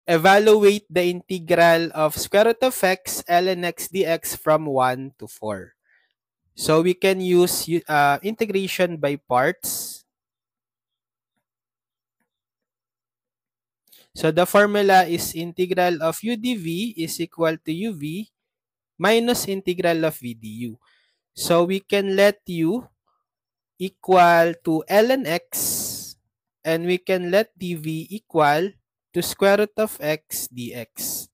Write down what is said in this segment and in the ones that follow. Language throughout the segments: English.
evaluate the integral of square root of x ln x dx from 1 to 4. So we can use integration by parts. So the formula is integral of u dv is equal to uv minus integral of v du. So we can let u equal to ln x and we can let dv equal to square root of x dx.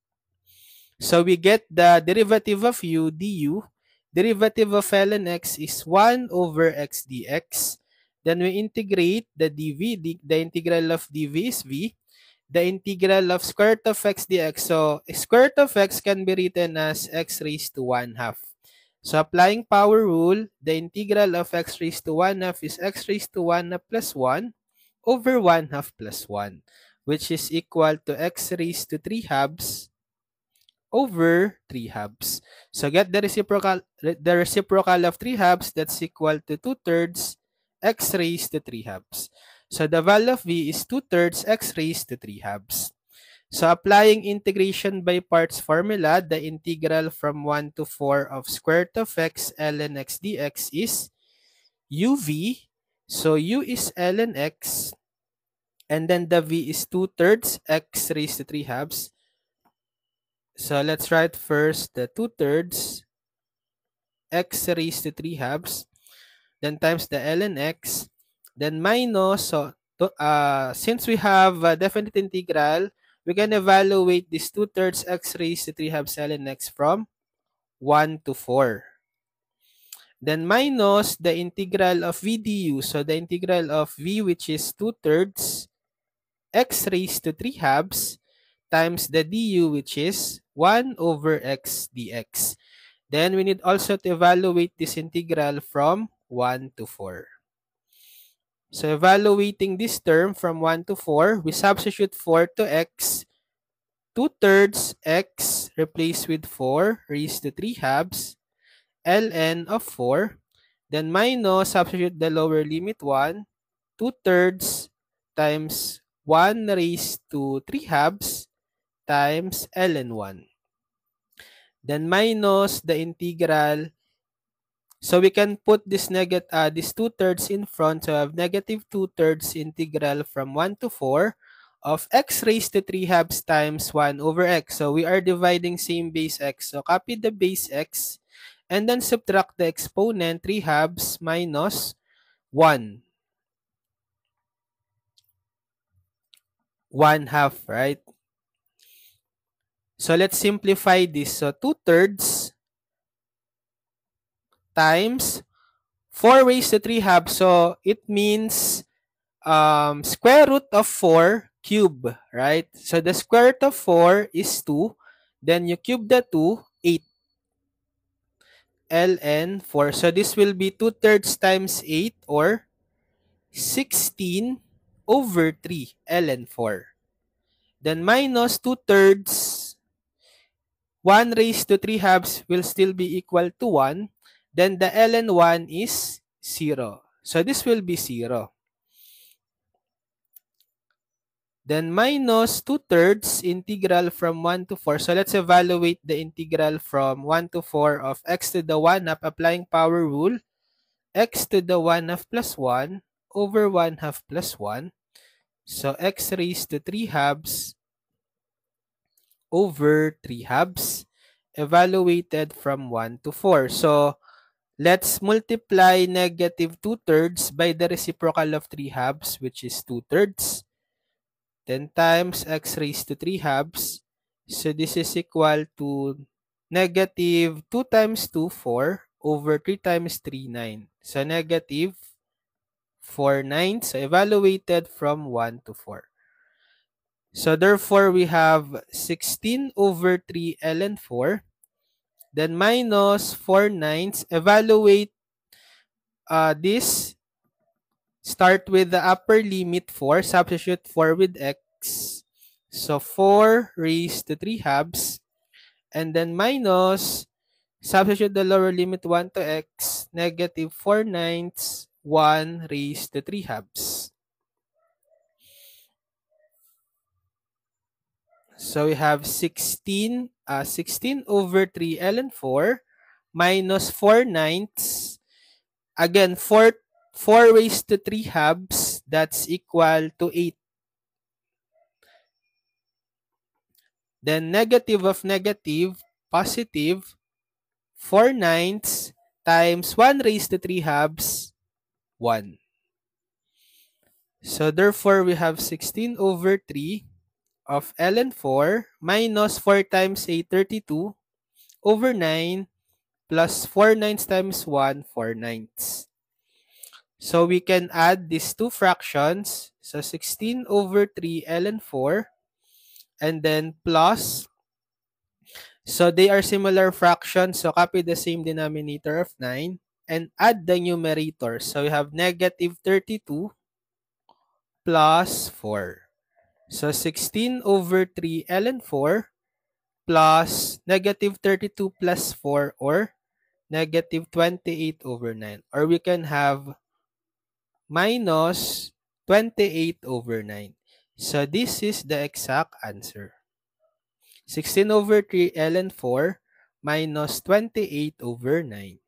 So we get the derivative of u du. Derivative of ln x is 1 over x dx. Then we integrate the dv. The integral of dv is v. The integral of square root of x dx. So square root of x can be written as x raised to 1 half. So applying power rule, the integral of x raised to 1 half is x raised to 1 half plus 1 over 1 half plus 1, which is equal to x raised to 3 halves over 3 halves. So get the reciprocal of 3 halves, that's equal to 2/3 x raised to 3 halves. So the value of v is 2/3 x raised to 3 halves. So applying integration by parts formula, the integral from 1 to 4 of square root of x ln x dx is uv. So u is ln x, and then the v is 2/3 x raised to 3 halves. So let's write first the 2/3 x raised to 3 halves, then times the ln x, then minus, since we have a definite integral, we can evaluate this 2/3 x raised to 3 halves ln x from 1 to 4. Then minus the integral of v du, so the integral of v, which is 2/3 x raised to 3 halves, times the du, which is 1 over x dx. Then we need also to evaluate this integral from 1 to 4. So evaluating this term from 1 to 4, we substitute 4 to x. 2/3 x replaced with 4 raised to 3 halves ln of 4. Then minus, substitute the lower limit 1. 2/3 times 1 raised to 3 halves times ln 1. Then minus the integral. So we can put this 2/3 in front, so I have negative 2/3 integral from 1 to 4 of x raised to 3 halves times 1 over x. So we are dividing same base x. So copy the base x and then subtract the exponent 3 halves minus 1. 1 half, right? So let's simplify this. So 2/3 times 4 raised to 3 halves. So it means square root of 4 cube, right? So the square root of 4 is 2. Then you cube the 2, 8. ln 4. So this will be 2/3 times 8 or 16 over 3 ln 4. Then minus 2/3. 1 raised to 3 halves will still be equal to 1. Then the ln 1 is 0. So this will be 0. Then minus 2/3 integral from 1 to 4. So let's evaluate the integral from 1 to 4 of x to the 1 half applying power rule. X to the 1 half plus 1 over 1 half plus 1. So x raised to 3 halves over 3 halves evaluated from 1 to 4. So let's multiply negative 2/3 by the reciprocal of 3 halves, which is 2/3. 10 times x raised to 3 halves. So this is equal to negative 2 times 2, 4 over 3 times 3, 9. So negative 4/9. So evaluated from 1 to 4. So therefore we have 16 over 3 ln 4. Then minus 4/9. Evaluate this. Start with the upper limit 4. Substitute 4 with x. So 4 raised to 3 halves. And then minus, substitute the lower limit 1 to x. Negative 4/9, 1 raised to 3 halves. So we have 16 over 3 ln 4 minus 4/9. Again, 4 raised to 3 halves, that's equal to 8. Then negative of negative, positive, 4/9 times 1 raised to 3 halves, 1. So therefore, we have 16 over 3 of ln 4 minus 4 times 8, 32, over 9 plus 4/9 times 1, 4/9. So we can add these two fractions. So 16 over 3 ln 4 and then plus. So they are similar fractions. So copy the same denominator of 9 and add the numerator. So we have negative 32 plus 4. So 16 over 3 ln 4 plus negative 32 plus 4, or negative 28 over 9. Or we can have minus 28 over 9. So this is the exact answer. 16 over 3 ln 4 minus 28 over 9.